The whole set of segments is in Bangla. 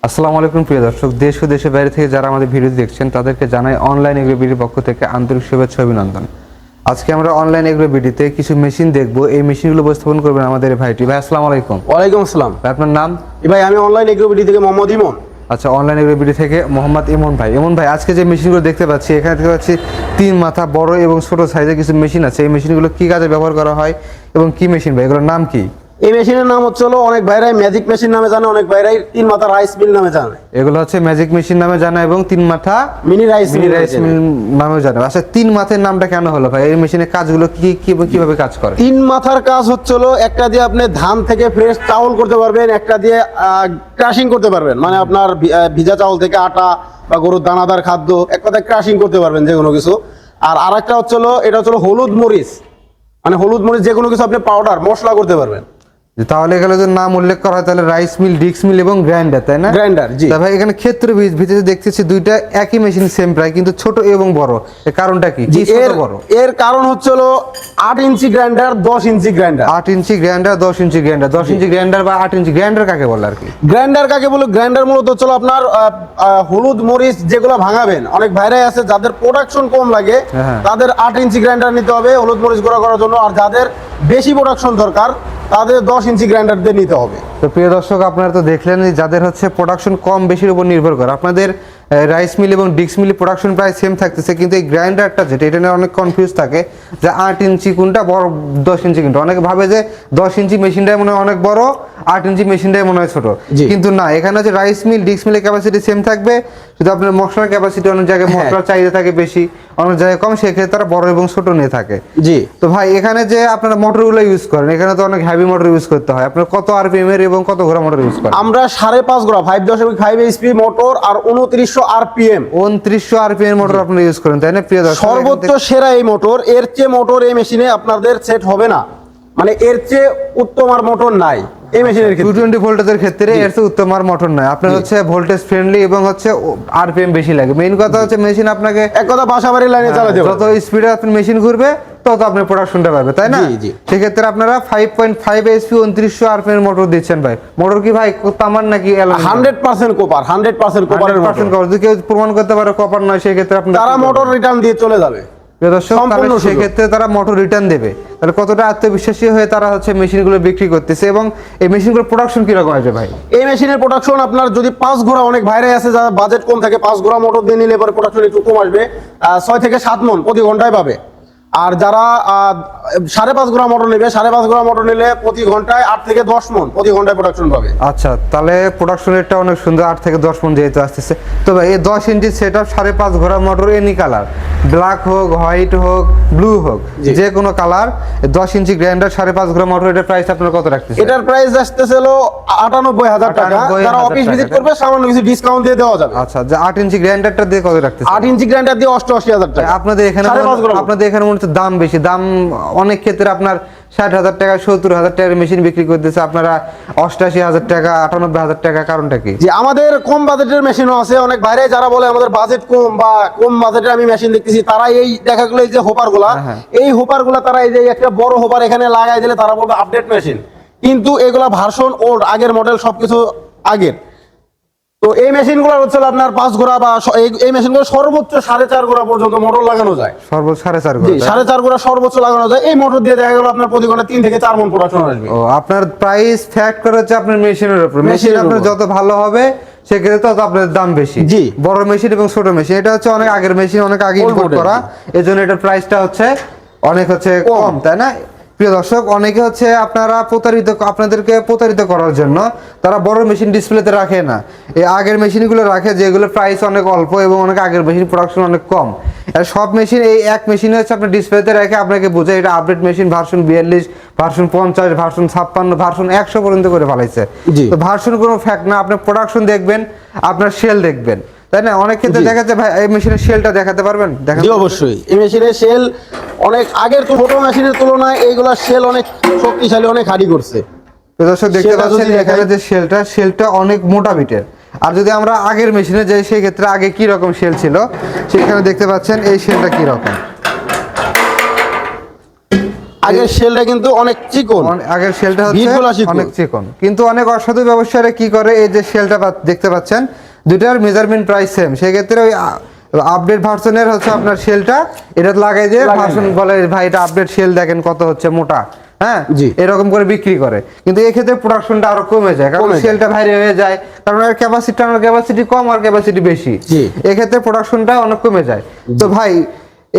আসসালামু আলাইকুম প্রিয় দর্শক, দেশ ও দেশের বাইরে থেকে যারা আমাদের ভিডিও দেখছেন তাদেরকে জানাই অনলাইন এগ্রো বিডির পক্ষ থেকে আন্তরিক শুভেচ্ছা অভিনন্দন। আজকে আমরা অনলাইন এগ্রো বিডিতে কিছু মেশিন দেখব। এই মেশিনগুলো উপস্থাপন করবেন আমাদের এই ভাইটি। ভাই আসসালামু আলাইকুম। ওয়ালাইকুম আসসালাম। ভাই আপনার নাম? ভাই আমি অনলাইন এগ্রোবিডি থেকে মোহাম্মদ ইমন। আচ্ছা, অনলাইন এগ্রো বিডি থেকে মোহাম্মদ ইমন ভাই। ইমন ভাই, আজকে যে মেশিনগুলো দেখতে পাচ্ছি, এখানে দেখতে পাচ্ছি 3 মাথা বড় এবং ছোট সাইজের কিছু মেশিন আছে। এই মেশিনগুলো কি কাজে ব্যবহার করা হয় এবং কি মেশিন ভাই, এগুলোর নাম কি? এই মেশিনের নাম হচ্ছে অনেক ভাইরাই ম্যাজিক মেশিন নামে জানে, অনেক ভাইরাই 3 মাথা রাইস মিল নামে জানে। এগুলো হচ্ছে ম্যাজিক মেশিন নামে জানা এবং 3 মাথা মিনি রাইস মিল নামে জানা। আচ্ছা, 3 মাথার নামটা কেন হলো ভাই? এই মেশিনের কাজগুলো কিভাবে কাজ করে? 3 মাথার কাজ হচ্ছে একটা দিয়ে আপনি ধান থেকে ফ্রেশ চাউল করতে পারবেন, একটা দিয়ে ক্রাশিং করতে পারবেন, মানে আপনার ভিজা চাউল থেকে আটা বা গরুর দানাদার খাদ্য এক কথায় ক্রাশিং করতে পারবেন যে কোনো কিছু। আর আরেকটা হচ্ছে এটা হচ্ছে হলুদ মরিচ, মানে হলুদ মরিচ যে কোনো কিছু আপনি পাউডার মশলা করতে পারবেন। তাহলে এগুলো যদি নাম উল্লেখ করা হয় তাহলে রাইস মিল, ডিক্স মিল এবং গ্রাইন্ডার, তাই না? গ্রাইন্ডার, জি। তা ভাই, এখানে ক্ষেত্র ভিত্তিতে দেখতেছি দুইটা একই মেশিন সেম প্রায়, কিন্তু ছোট এবং বড়। এর কারণটা কি? এর কারণ হচ্ছে 8 inch grinder, 10 inch grinder. 8 inch grinder, 10 inch grinder. 10 inch grinder বা 8 ইঞ্চি গ্রাইন্ডার কাকে বলে আর কি? গ্রাইন্ডার কাকে বলে? গ্রাইন্ডার মূলত হচ্ছে আপনার হলুদ মরিচ যেগুলো ভাঙাবেন, অনেক ভাইরাই আছে যাদের প্রোডাকশন কম লাগে, তাদের 8 ইঞ্চি গ্রাইন্ডার নিতে হবে হলুদ মরিচ গুঁড়া করার জন্য। আর যাদের বেশি প্রোডাকশন দরকার তাদের 10 ইঞ্চি গ্রাইন্ডার দিয়ে নিতে হবে। তো প্রিয় দর্শক, আপনারা তো দেখলেন যাদের হচ্ছে প্রোডাকশন কম বেশির উপর নির্ভর করে, আপনাদের রাইস মিল এবং ডিক্স মিল প্রোডাকশন প্রায় সেম থাকতেছে, কিন্তু এই গ্রাইন্ডারটা যেটা, এটা নিয়ে অনেক কনফিউজ থাকে যে 8 ইঞ্চি কোনটা বড়, 10 ইঞ্চি কোনটা। অনেকে ভাবে যে 10 ইঞ্চি মেশিনটাই মনে হয় অনেক বড়, 8 ইঞ্চি মেশিনটাই মনে হয় ছোট, কিন্তু না। এখানে হচ্ছে রাইস মিল ডিক্স মিলের ক্যাপাসিটি সেম থাকবে, শুধু আপনার মশলার ক্যাপাসিটি অনেক জায়গায় মশলার চাহিদা থাকে বেশি, অনেক জায়গায় কম, সেক্ষেত্রে তারা বড় এবং ছোট নিয়ে থাকে। জি। তো ভাই, এখানে যে আপনারা মোটরগুলো ইউজ করেন, এখানে তো অনেক হেভি মোটর ইউজ করতে হয়। আপনার কত আরপিএম এর এবং কত ঘোড়া মোটর ইউজ করেন? আমরা 5.5 ঘোড়া 5.5 এইচপি মোটর আর 2900 আরপিএম 2900 আরপিএম মোটর আপনারা ইউজ করেন, তাই না প্রিয় দর্শক? সর্বোচ্চ সেরা এই মোটর। এর চেয়ে মোটর এই মেশিনে আপনাদের সেট হবে না, মানে এর চেয়ে উত্তম আর মোটর নাই এই মেশিনের ক্ষেত্রে। 220 ভোল্টেজের ক্ষেত্রে এর চেয়ে উত্তম আর মোটর নয়। আপনার হচ্ছে ভোল্টেজ ফ্রেন্ডলি এবং হচ্ছে আরপিএম বেশি লাগে। মেইন কথা হচ্ছে মেশিন আপনাকে এক কথা বাসাবাড়ির লাইনে চালাতে হবে। যত স্পিডে আপনার মেশিন ঘুরবে তত আপনি প্রোডাকশনটা পাবে, তাই না? সেক্ষেত্রে আপনারা 5.5 এইচপি 2900 আরপিএম মোটর দিচ্ছেন ভাই। মোটর কি ভাই তামার নাকি অ্যালুমিনিয়াম? 100% কপার, 100% কপারের মোটর। যদি কেউ প্রমাণ করতে পারে কপার নয়, সেই ক্ষেত্রে আপনারা তারা মোটর রিটার্ন দিয়ে চলে যাবে। সেক্ষেত্রে তারা মোটর রিটার্ন দেবে। তাহলে কতটা আত্মবিশ্বাসী হয়ে তারা হচ্ছে মেশিনগুলো বিক্রি করতেছে। এবং এই মেশিনগুলোর প্রোডাকশন কিরকম আছে ভাই? এই মেশিনের প্রোডাকশন আপনার যদি 5 ঘোড়া, অনেক ভাইরাই আছে যারা বাজেট কম থাকে, 5 ঘোড়া মোটর দিয়ে নিলে পরে প্রোডাকশন একটু কম আসবে, 6 থেকে 7 মণ প্রতি ঘন্টায় পাবে। আর যারা 5.5 ঘোড়া মোটর নেবে, 5.5 ঘোড়া মোটর নিলে প্রতি ঘন্টায় 8 থেকে 10 মণ প্রতি ঘন্টায় প্রোডাকশন পাবে। আচ্ছা, তাহলে প্রোডাকশন রেটটা অনেক সুন্দর, 8 থেকে 10 মণ যেহেতু আসতেছে। তো ভাই, এই 10 ইঞ্চি সেটআপ 5.5 ঘোড়া মোটর এনি কালার, ব্ল্যাক হোক, হোয়াইট হোক, ব্লু হোক, যে কোনো কালার, 10 ইঞ্চি গ্রাইন্ডার 5.5 ঘোড়া মোটর, এটার প্রাইস আপনারা কত রাখতেছেন? এটার প্রাইস আসতেছে 98,000 টাকা। যারা অফিস ভিজিট করবে সামান্য কিছু ডিসকাউন্ট দিয়ে দেওয়া যাবে। আচ্ছা, যে 8 ইঞ্চি গ্রাইন্ডারটা দিয়ে কত রাখতেছেন? 8 ইঞ্চি গ্রাইন্ডার দিয়ে 88,000 টাকা। আপনাদের এখানে মনে হচ্ছে দাম বেশি। দাম অনেক ক্ষেত্রে আপনার 60,000 টাকা, 70,000 টাকার মেশিন বিক্রি করতেছে আপনারা 88,000 টাকা, 98,000 টাকা। কারণটা কি? যে আমাদের কম বাজেটের মেশিনও আছে। অনেক বাইরে যারা বলে আমাদের বাজেট কম বা কম বাজেটে আমি মেশিন দেখতেছি, তারা এই দেখা গেলো এই যে হোপারগুলা, এই হোপারগুলা তারা এই যে একটা বড় হোপার এখানে লাগাই দিলে তারা বলবে আপডেট মেশিন, কিন্তু এগুলা ভার্সন ওল্ড, আগের মডেল, সবকিছু আগের। তো এই মেশিনগুলো হচ্ছে আপনার 5 ঘোড়া বা এই মেশিনগুলো সর্বোচ্চ 4.5 ঘোড়া পর্যন্ত মোটর লাগানো যায়। সর্বোচ্চ 4.5 ঘোড়া? 4.5 ঘোড়া সর্বোচ্চ লাগানো যায়। এই মোটর দিয়ে দেখা গেল আপনার প্রতি ঘন্টা 3 থেকে 4 মণ প্রোডাকশন আসবে। ও, আপনার প্রাইস ফ্যাক্ট করে হচ্ছে আপনার মেশিনের উপর। মেশিন আপনার যত ভালো হবে সেক্ষেত্রে তত আপনার দাম বেশি। জি। বড় মেশিন এবং ছোট মেশিন, এটা হচ্ছে অনেক আগের মেশিন, অনেক আগে ইম্পোর্ট করা, এজন্য এটার প্রাইসটা হচ্ছে অনেক হচ্ছে কম, তাই না? প্রিয় দর্শক, অনেকে হচ্ছে আপনাদেরকে প্রতারিত করার জন্য তারা বড় মেশিন ডিসপ্লেতে রাখে না, এই আগের মেশিনগুলো রাখে যেগুলো প্রাইস অনেক অল্প এবং অনেক আগের মেশিন, প্রোডাকশন অনেক কম। আর সব মেশিন এই এক মেশিনে হচ্ছে আপনার ডিসপ্লেতে রেখে আপনাকে বোঝায় এটা update machine, version 42, version 50, version 56, version 100 পর্যন্ত করে ফেলাইছে। তো ভার্সন কোনো ফ্যাক্ট না, আপনি প্রোডাকশন দেখবেন, আপনার সেল দেখবেন, তাই না? অনেক ক্ষেত্রে দেখা যায় ভাই, এই মেশিনের সেলটা দেখাতে পারবেন? জি, অবশ্যই। এই মেশিনের সেল অনেক আগের ছোট মেশিনের তুলনায় এইগুলা সেল অনেক শক্তিশালী, অনেক হার্ডি করছে। দর্শক দেখতে পাচ্ছেন এখানে যে সেলটা অনেক মোটা বিটের। আর যদি আমরা আগের মেশিনে যাই, সেই ক্ষেত্রে আগে কি রকম সেল ছিল সেখানে দেখতে পাচ্ছেন এই সেলটা কি রকম। আগের শেলটা কিন্তু অনেক চিকন, আগের শেলটা বিটগুলা হচ্ছে চিকন। অনেক চিকন, কিন্তু অনেক অসাধু ব্যবসায়ীরা কি করে, এই যে শেলটা দেখতে পাচ্ছেন দুইটার মেজারমেন্ট প্রাইস সেম, সেক্ষেত্রে ওই আপডেট ভার্সনের হচ্ছে আপনার শেলটা এটা লাগাই দিয়ে ভার্সন বলে ভাই এটা আপডেট শেল দেখেন কত হচ্ছে মোটা, হ্যাঁ জি। এরকম করে বিক্রি করে, কিন্তু এক্ষেত্রে প্রোডাকশনটা আরো কমে যায়, কারণ কমে যায়। শেলটা ভারী হয়ে যায়, কারণ এর ক্যাপাসিটি কম আর ক্যাপাসিটি বেশি, জি। এক্ষেত্রে প্রোডাকশনটা অনেক কমে যায়। তো ভাই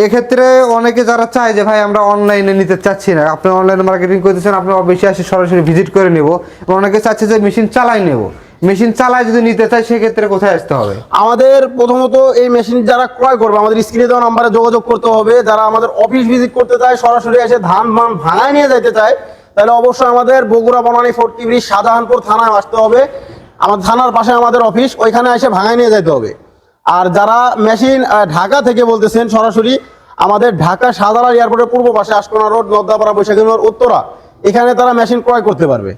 এক্ষেত্রে অনেকে যারা চায় যে ভাই আমরা অনলাইনে নিতে চাচ্ছি না, আপনি অনলাইনে মার্কেটিং করতেছেন, আপনি অবশ্যই আসে সরাসরি ভিজিট করে নেব, এবং অনেকে চাচ্ছে যে মেশিন চালাই নেব, মেশিন চালায় যদি নিতে চায় সেক্ষেত্রে কোথায় আসতে হবে? আমাদের প্রথমত এই মেশিন যারা ক্রয় করবে আমাদের স্ক্রিনে দেওয়া নাম্বারে যোগাযোগ করতে হবে। যারা আমাদের অফিস ভিজিট করতে চায়, সরাসরি এসে ধান ভাঙায় নিয়ে যেতে চায়, তাহলে অবশ্যই আমাদের বগুড়া বনানী ফোর্টি ব্রিজ শাহজাহানপুর থানায় আসতে হবে। আমাদের থানার পাশে আমাদের অফিস, ওইখানে এসে ভাঙায় নিয়ে যেতে হবে। আর যারা মেশিন ঢাকা থেকে বলতেছেন, সরাসরি আমাদের ঢাকা শাহজালাল এয়ারপোর্টের পূর্ব পাশে আশকোনা রোড, নদ্দাপাড়া, বৈশাখী রোড, উত্তরা, এখানে তারা মেশিন ক্রয় করতে পারবে।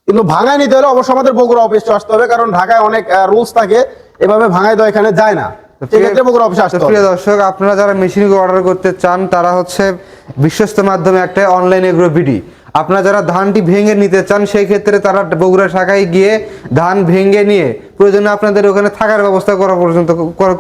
কিন্তু ভাঙায় নিতে হলে অবশ্যই আমাদের বগুড়া অফিসে আসতে হবে, কারণ ঢাকায় অনেক রুলস থাকে, এভাবে ভাঙায় দেওয়া এখানে যায় না, সেক্ষেত্রে বগুড়া অফিসে আসতে হবে। প্রিয় দর্শক, আপনারা যারা মেশিনগুলো অর্ডার করতে চান তারা হচ্ছে বিশ্বস্ত মাধ্যমে একটা অনলাইন এগ্রো বিডি, আপনারা যারা ধানটি ভেঙে নিতে চান সেই ক্ষেত্রে তারা বগুড়া শাখায় গিয়ে ধান ভেঙে নিয়ে প্রয়োজনে আপনাদের ওখানে থাকার ব্যবস্থা করা পর্যন্ত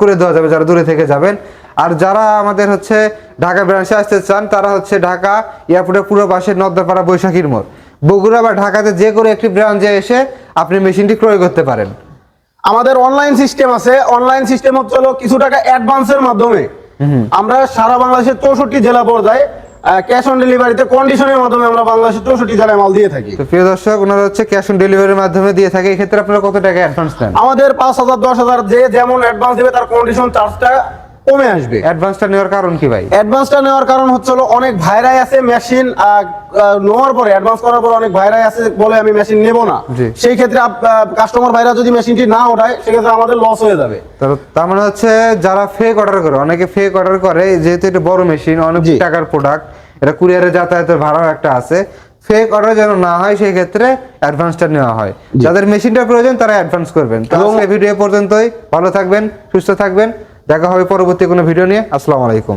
করে দেওয়া যাবে যারা দূরে থেকে যাবেন। আর যারা আমাদের হচ্ছে ঢাকা ব্রাঞ্চে আসতে চান তারা হচ্ছে ঢাকা এয়ারপোর্টের পুরো পাশে নদ্দাপাড়া বৈশাখীর মোড়, বগুড়া বা ঢাকাতে যে কোনো একটি ব্রাঞ্চে এসে আপনি মেশিনটি ক্রয় করতে পারেন। আমাদের অনলাইন সিস্টেম আছে, অনলাইন সিস্টেম হচ্ছে হলো কিছু টাকা অ্যাডভান্সের মাধ্যমে আমরা সারা বাংলাদেশের 64 জেলা পর্যায়ে ক্যাশ অন ডেলিভারিতে কন্ডিশনের মাধ্যমে আমরা বাংলাদেশের 64 জেলায় মাল দিয়ে থাকি। তো প্রিয় দর্শক, ওনারা হচ্ছে ক্যাশ অন ডেলিভারির মাধ্যমে দিয়ে থাকে, এক্ষেত্রে আপনারা কত টাকা অ্যাডভান্স নেন? আমাদের 5,000 10,000 যে যেমন অ্যাডভান্স দেবে তার কন্ডিশন চার্জটা কমে আসবে। অ্যাডভান্সটা নেওয়ার কারণ কি ভাই? অ্যাডভান্সটা নেওয়ার কারণ হচ্ছে হলো অনেক ভাইরাই আছে মেশিন নেওয়ার পরে, অ্যাডভান্স করার পর অনেক ভাইরাই আছে বলে আমি মেশিন নেব না, জি। সেই ক্ষেত্রে কাস্টমার ভাইরা যদি মেশিনটি না ওঠায় সেক্ষেত্রে আমাদের লস হয়ে যাবে। তার মানে হচ্ছে যারা ফেক অর্ডার করে, অনেকে ফেক অর্ডার করে, যেহেতু এটা বড় মেশিন, অনেক জি। টাকার প্রোডাক্ট, এটা কুরিয়ারে যাতায়াতের ভাড়াও একটা আছে, ফেক অর্ডার যেন না হয় সেই ক্ষেত্রে অ্যাডভান্সটা নেওয়া হয়। যাদের মেশিনটা প্রয়োজন তারা অ্যাডভান্স করবেন। তো এবং আজকে ভিডিও পর্যন্তই, ভালো থাকবেন, সুস্থ থাকবেন, দেখা হবে পরবর্তী কোনো ভিডিও নিয়ে। আসসালামু আলাইকুম।